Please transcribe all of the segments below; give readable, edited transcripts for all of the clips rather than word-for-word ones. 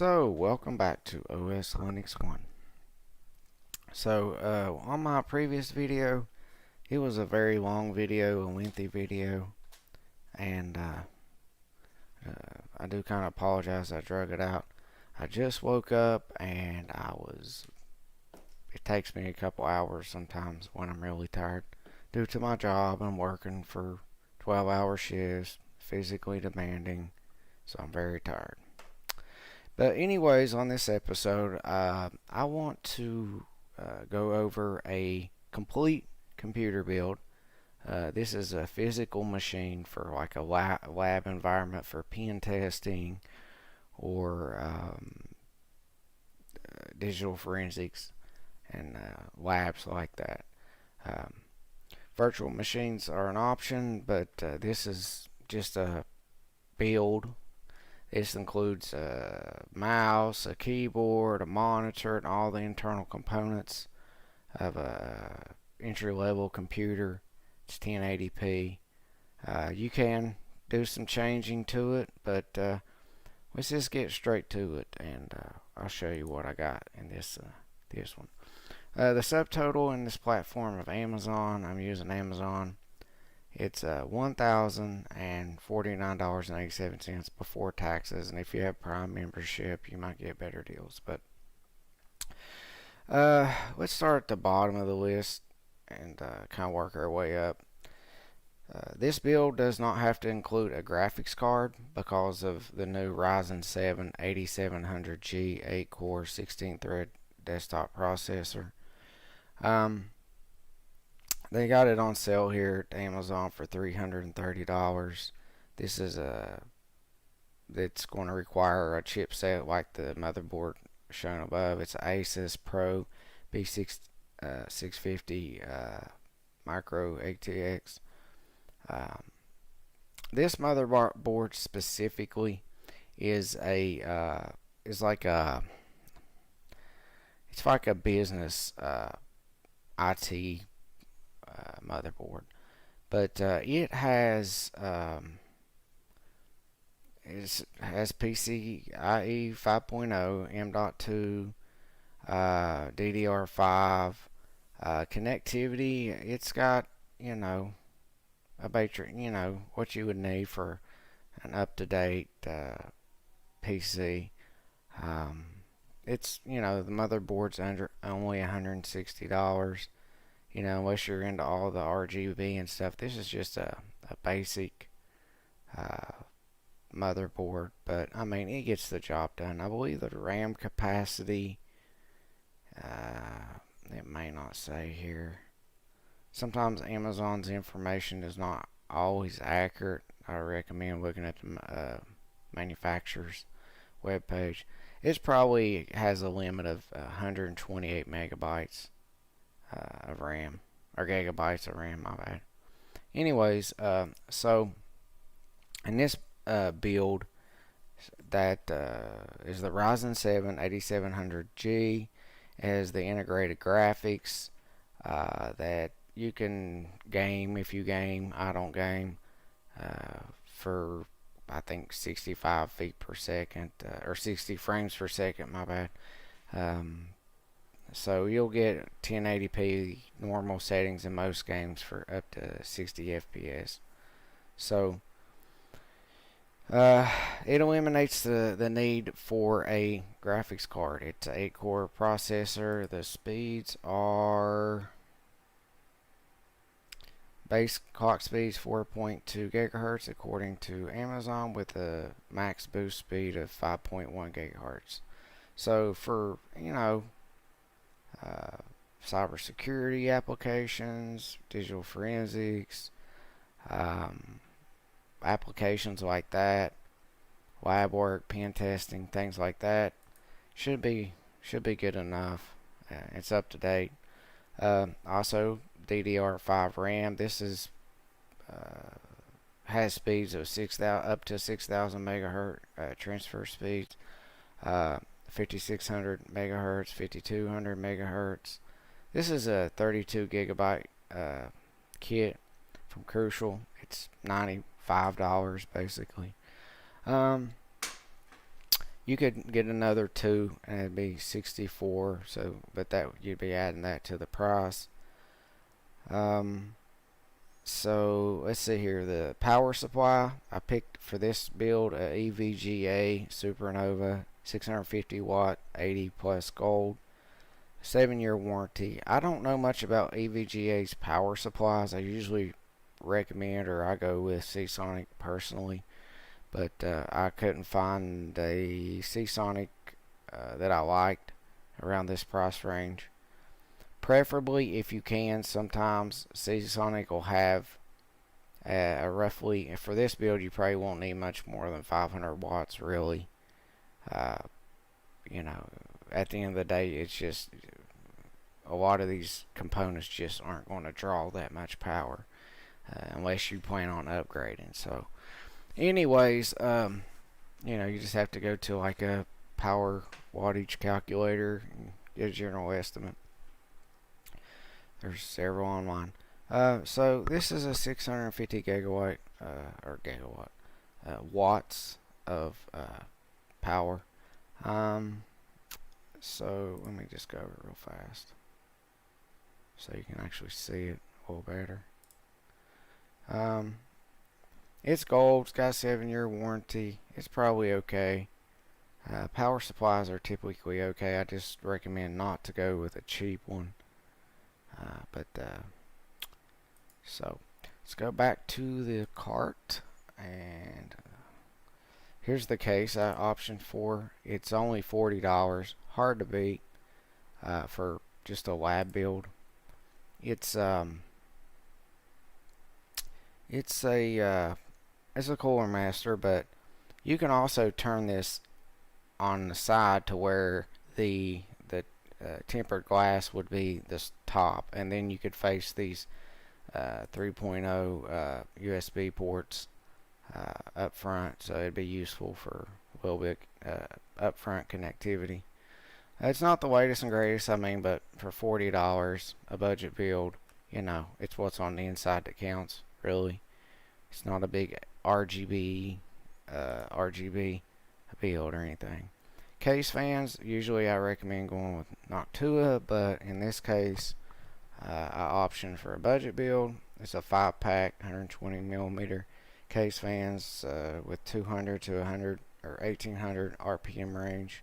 So, welcome back to OS Linux 1. On my previous video, it was a very long video, a lengthy video, and I do kind of apologize I drug it out. I just woke up and it takes me a couple hours sometimes when I'm really tired due to my job. I'm working for 12-hour shifts, physically demanding, so I'm very tired. But anyways, on this episode, I want to go over a complete computer build. This is a physical machine for like a lab environment for pen testing or digital forensics and labs like that. Um, Virtual machines are an option, but this is just a build. This includes a mouse, a keyboard, a monitor, and all the internal components of a entry-level computer. It's 1080p. You can do some changing to it, but let's just get straight to it, and I'll show you what I got in this one. The subtotal in this platform of Amazon, I'm using Amazon. It's $1,049.87 before taxes, and if you have Prime membership, you might get better deals. But let's start at the bottom of the list and kind of work our way up. This build does not have to include a graphics card because of the new Ryzen 7 8700G 8-core 16-thread desktop processor. They got it on sale here at Amazon for $330. This is it's going to require a chipset like the motherboard shown above. It's an Asus Pro B650 Micro ATX. This motherboard specifically is it's like a business IT motherboard, but it has PCIe 5.0, M.2, DDR5 connectivity. It's got a basic, what you would need for an up-to-date PC. It's the motherboard's under only $160. Unless you're into all the RGB and stuff. This is just a basic motherboard, but I mean it gets the job done. I believe the RAM capacity, it may not say here. Sometimes Amazon's information is not always accurate. I recommend looking at the manufacturer's webpage. It probably has a limit of 128 megabytes of RAM, or gigabytes of RAM, my bad. Anyways, so in this build, that is the Ryzen 7 8700G, has the integrated graphics that you can game if you game. I don't game for I think 65 feet per second or 60 frames per second, my bad. So you'll get 1080p normal settings in most games for up to 60 FPS. So it eliminates the need for a graphics card. It's an 8-core processor. The speeds are base clock speeds 4.2 gigahertz according to Amazon, with a max boost speed of 5.1 gigahertz. So for cybersecurity applications, digital forensics, applications like that, lab work, pen testing, things like that, should be good enough. It's up to date. Also, DDR5 RAM. This is has speeds of up to 6,000 megahertz transfer speeds. 5600 megahertz, 5200 megahertz. This is a 32 gigabyte kit from Crucial. It's $95 basically. You could get another two and it'd be 64. So, but that you'd be adding that to the price. So let's see here. The power supply I picked for this build a EVGA Supernova 650 watt 80 plus gold, 7-year warranty. I don't know much about EVGA's power supplies. I usually recommend or I go with Seasonic personally, but I couldn't find a Seasonic that I liked around this price range. Preferably, if you can, sometimes Seasonic will have roughly, for this build, you probably won't need much more than 500 watts, really. Uh, you know, at the end of the day, it's just a lot of these components just aren't going to draw that much power unless you plan on upgrading. So, anyways, you just have to go to like a power wattage calculator and get a general estimate. There's several online. So this is a 650 gigawatt watts of power. So let me just go over it real fast so you can actually see it a little better. It's gold. It's got a 7-year warranty. It's probably okay. Power supplies are typically okay. I just recommend not to go with a cheap one. So let's go back to the cart, and here's the case I optioned for. It's only $40, hard to beat for just a lab build. It's a Cooler Master, but you can also turn this on the side to where the tempered glass would be this top, and then you could face these 3.0 USB ports up front, so it'd be useful for a little bit up front connectivity. It's not the latest and greatest, but for $40, a budget build, it's what's on the inside that counts, really. It's not a big RGB build or anything. Case fans, usually I recommend going with Noctua, but in this case, I option for a budget build. It's a 5-pack, 120 millimeter case fans with 200 to 100 or 1800 RPM range.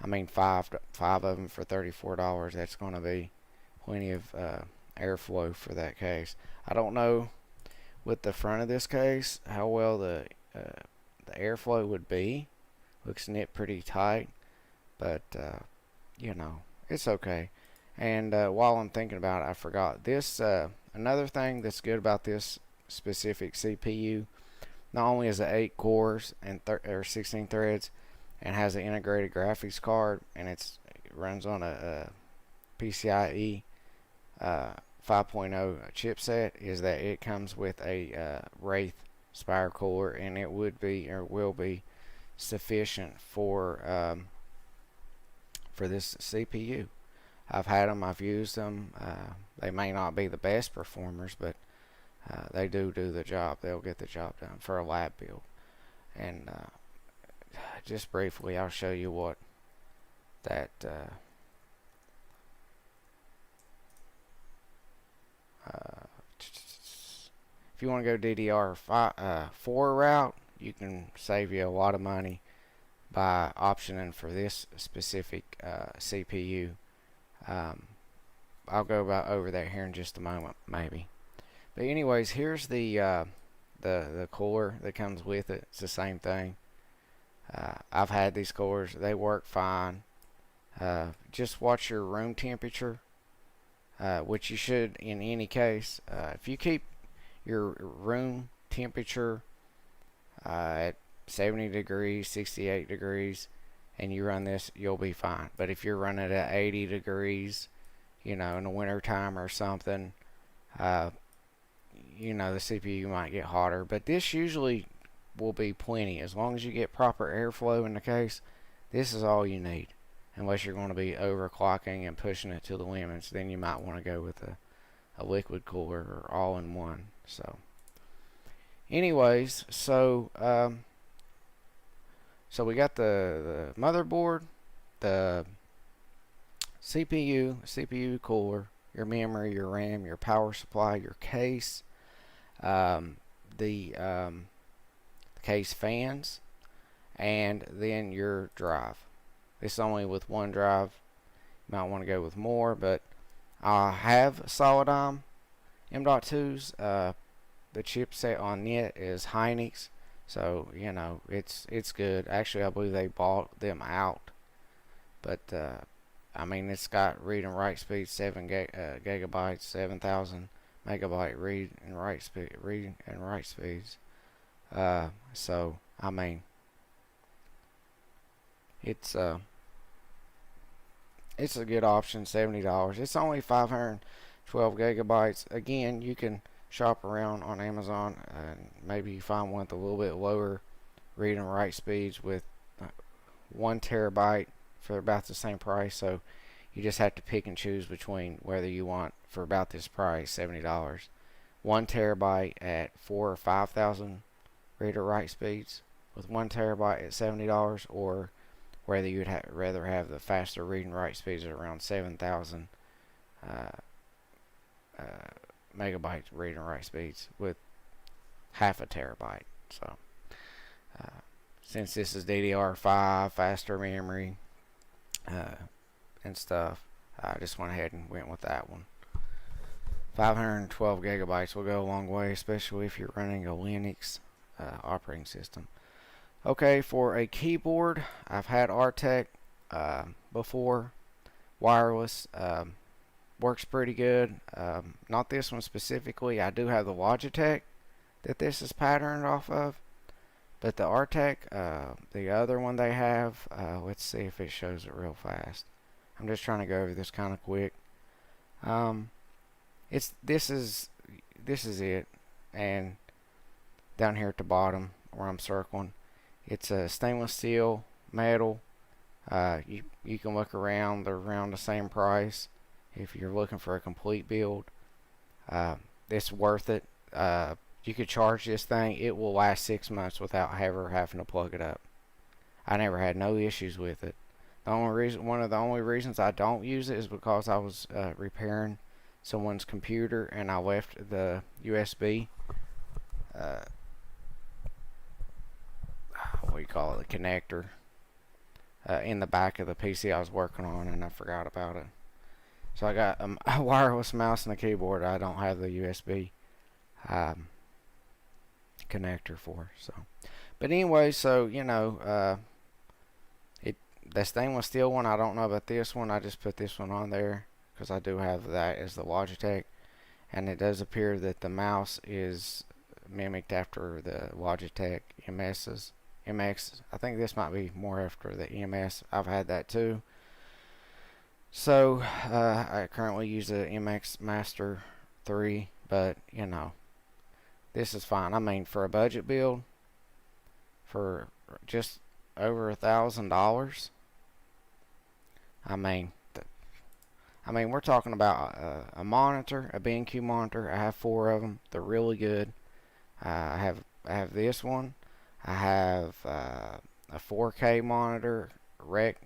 Five of them for $34. That's going to be plenty of airflow for that case. I don't know with the front of this case how well the airflow would be. Looks knit pretty tight, but it's okay. And while I'm thinking about it, I forgot this. Another thing that's good about this specific CPU, not only is it 8 cores and 16 threads, and has an integrated graphics card, and it runs on a PCIe 5.0 chipset, is that it comes with a Wraith Spire cooler, and it would be or will be sufficient for this CPU. I've had them, I've used them. They may not be the best performers, but they do the job. They'll get the job done for a lab build. And just briefly, I'll show you what that if you want to go DDR4 route, you can save you a lot of money by optioning for this specific CPU. I'll go over that here in just a moment, maybe. But anyways, here's the cooler that comes with it. It's the same thing. I've had these coolers; they work fine. Just watch your room temperature, which you should in any case. If you keep your room temperature at 70 degrees, 68 degrees, and you run this, you'll be fine. But if you're running at 80 degrees, in the winter time or something, the CPU might get hotter. But this usually will be plenty. As long as you get proper airflow in the case, this is all you need. Unless you're going to be overclocking and pushing it to the limits, then you might want to go with a liquid cooler or all-in-one. So anyways, So we got the motherboard, the CPU cooler, your memory, your RAM, your power supply, your case, um, the case fans, and then your drive. It's only with one drive. You might want to go with more, but I have Solidigm M.2s. The chipset on it is Hynix, so you know it's good. Actually, I believe they bought them out, but I mean it's got read and write speed 7 gigabytes, 7,000 megabyte read and write speeds. So I mean it's it's a good option. $70. It's only 512 gigabytes. Again, you can shop around on Amazon and maybe find one with a little bit lower read and write speeds with 1 terabyte for about the same price. So you just have to pick and choose between whether you want for about this price, $70, 1 terabyte at 4 or 5,000 read or write speeds with 1 terabyte at $70, or whether you'd rather have the faster read and write speeds at around 7,000 uh, uh, megabytes read and write speeds with half a terabyte. So since this is DDR5, faster memory and stuff, I just went ahead and went with that one. 512 gigabytes will go a long way, especially if you're running a Linux operating system. Okay, for a keyboard, I've had Artec before, wireless, works pretty good. Not this one specifically. I do have the Logitech that this is patterned off of, but the Artec, the other one they have, let's see if it shows it real fast. I'm just trying to go over this kind of quick. This is it, and down here at the bottom where I'm circling, it's a stainless steel metal. You can look around; they're around the same price. If you're looking for a complete build, it's worth it. You could charge this thing; it will last 6 months without ever having to plug it up. I never had no issues with it. One of the only reasons I don't use it is because I was repairing someone's computer and I left the USB, what do you call it, the connector, in the back of the PC I was working on, and I forgot about it. So I got a wireless mouse and a keyboard. I don't have the USB connector for. So, but anyway, so you know, the stainless steel one, I don't know about this one. I just put this one on there because I do have that as the Logitech, and it does appear that the mouse is mimicked after the Logitech MX. I think this might be more after the EMS. I've had that too. So I currently use the MX Master 3, but you know, this is fine. I mean, for a budget build, for just over $1,000, I mean, we're talking about a monitor, a BenQ monitor. I have 4 of them. They're really good. I have this one. I have a 4K monitor, Rec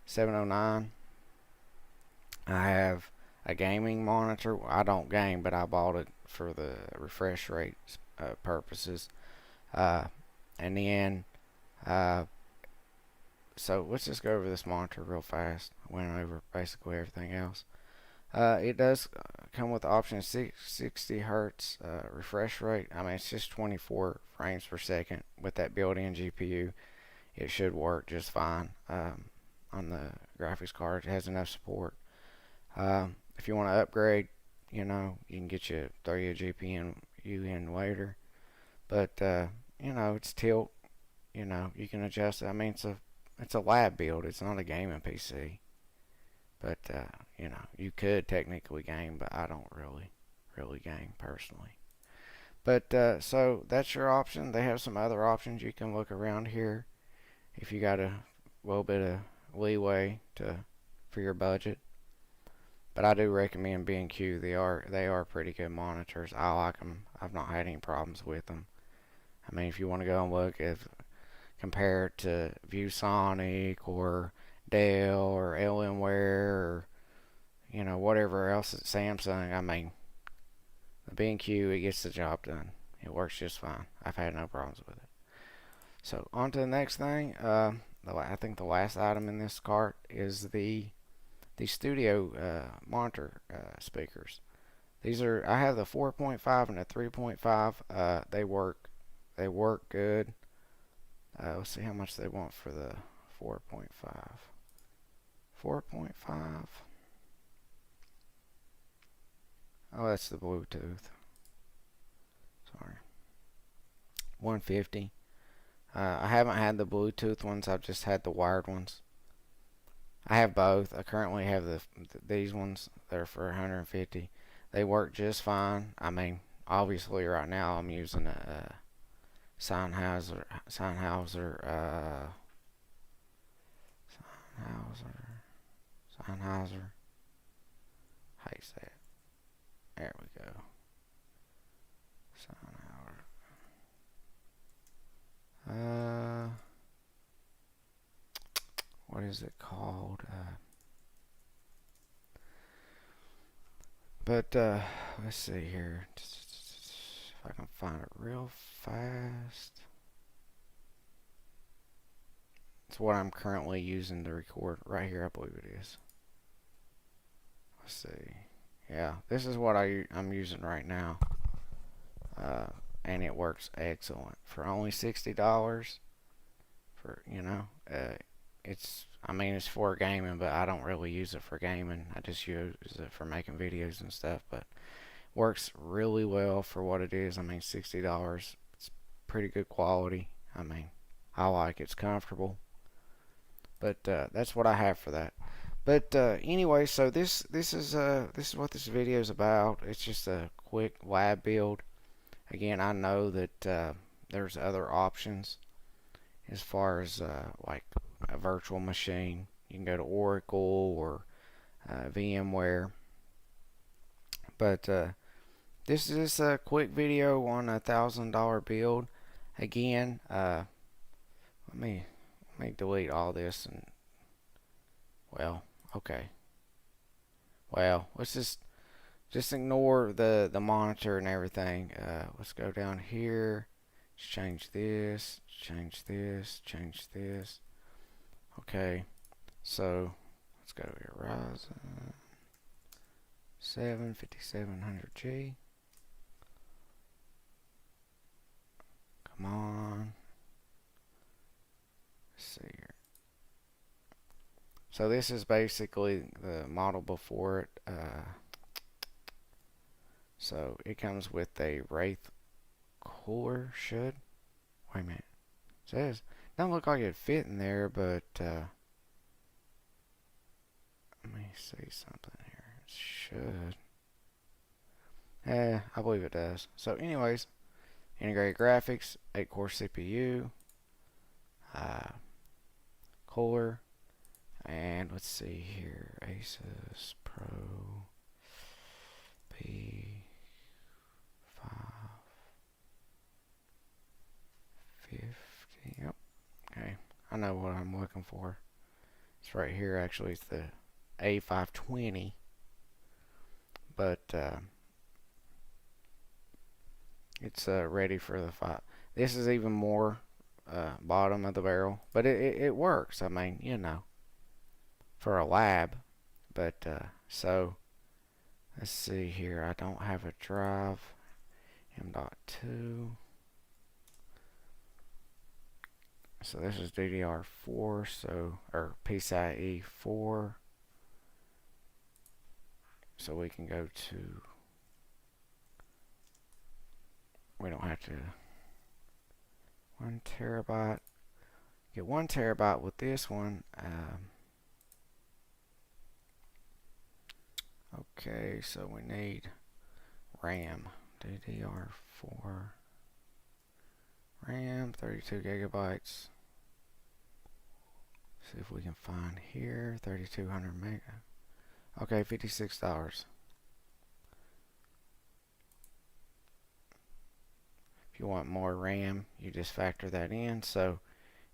709. I have a gaming monitor. I don't game, but I bought it for the refresh rate purposes. And then, so let's just go over this monitor real fast. I went over basically everything else. It does come with the option of 60 hertz refresh rate. I mean, it's just 24 frames per second with that built-in GPU. It should work just fine on the graphics card. It has enough support. If you want to upgrade, you know, you can get you throw your GPU in later. But you know, it's tilt. You know, you can adjust it. I mean, it's a lab build. It's not a gaming PC. But you know, you could technically game, but I don't really game personally. But so that's your option. They have some other options you can look around here if you got a little bit of leeway for your budget. But I do recommend BenQ. They are pretty good monitors. I like them. I've not had any problems with them. I mean, if you want to go and look, if compare it to ViewSonic or Dell or Alienware or whatever else at Samsung. I mean, the B&Q, it gets the job done. It works just fine. I've had no problems with it. So on to the next thing. I think the last item in this cart is the studio monitor speakers. These are, I have the 4.5 and the 3.5. They work good. Let's see how much they want for the 4.5. 4.5. Oh, that's the Bluetooth. Sorry. 150. I haven't had the Bluetooth ones. I've just had the wired ones. I have both. I currently have these ones. They're for 150. They work just fine. I mean, obviously right now I'm using a Sennheiser, how you say it? There we go. Sennheiser. What is it called? Let's see here. If I can find it real fast. It's what I'm currently using to record right here. I believe it is. Let's see. Yeah, this is what I'm using right now. And it works excellent for only $60. It's for gaming, but I don't really use it for gaming. I just use it for making videos and stuff. But works really well for what it is. I mean, $60. It's pretty good quality. I mean, I like it. It's comfortable. But that's what I have for that. But anyway, so this is what this video is about. It's just a quick lab build. Again, I know that there's other options as far as like a virtual machine. You can go to Oracle or VMware. But this is a quick video on a $1,000 build. Again, let me delete all this and okay. Well, let's just ignore the monitor and everything. Let's go down here. Let's change this. Change this. Change this. Okay. So let's go here. Ryzen 7 5700G. Come on. Let's see here. So this is basically the model before it. So it comes with a Wraith cooler. Wait a minute. It says don't look like it fit in there, but let me see something here. It should. I believe it does. So anyways, integrated graphics, 8-core CPU, cooler, and let's see here, Asus Pro P550. Yep. Okay. I know what I'm looking for. It's right here. Actually, it's the A520. But it's ready for the fight. This is even more bottom of the barrel, but it works. I mean, for a lab. But so let's see here. I don't have a drive. M.2. So this is DDR4, or PCIe 4. So we can go to, we don't have to, 1 terabyte. Get 1 terabyte with this one. Okay, so we need RAM. DDR4 RAM, 32 gigabytes. See if we can find here, 3200 mega. Okay, $56. If you want more RAM, you just factor that in. So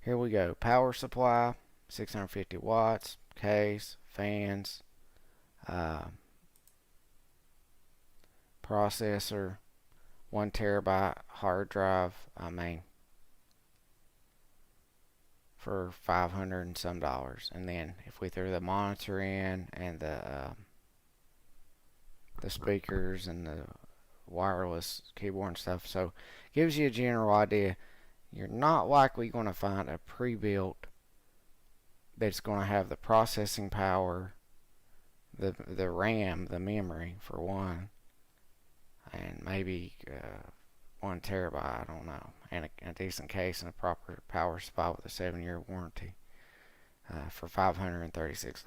Here we go. Power supply, 650 watts, case, fans, processor, 1 terabyte hard drive. For $500 and some dollars. And then if we threw the monitor in and the speakers and the wireless keyboard and stuff, so gives you a general idea. You're not likely going to find a pre-built that's going to have the processing power, the RAM, the memory for one, and maybe 1 terabyte, I don't know, and a decent case and a proper power supply with a 7-year warranty for $536.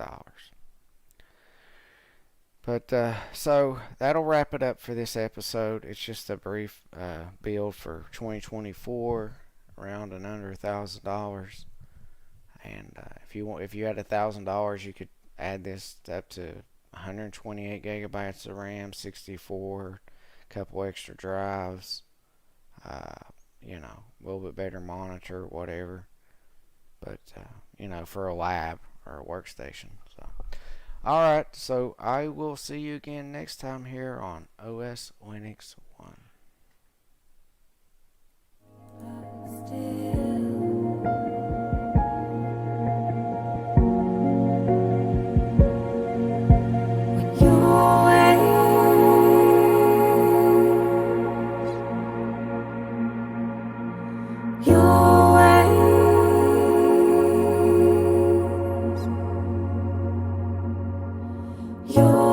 But so that'll wrap it up for this episode. It's just a brief build for 2024, around and under $1,000. And if you had $1,000, you could add this up to 128 gigabytes of RAM, 64, a couple extra drives, a little bit better monitor, whatever. But for a lab or a workstation. So, all right. So I will see you again next time here on OS Linux 1. Your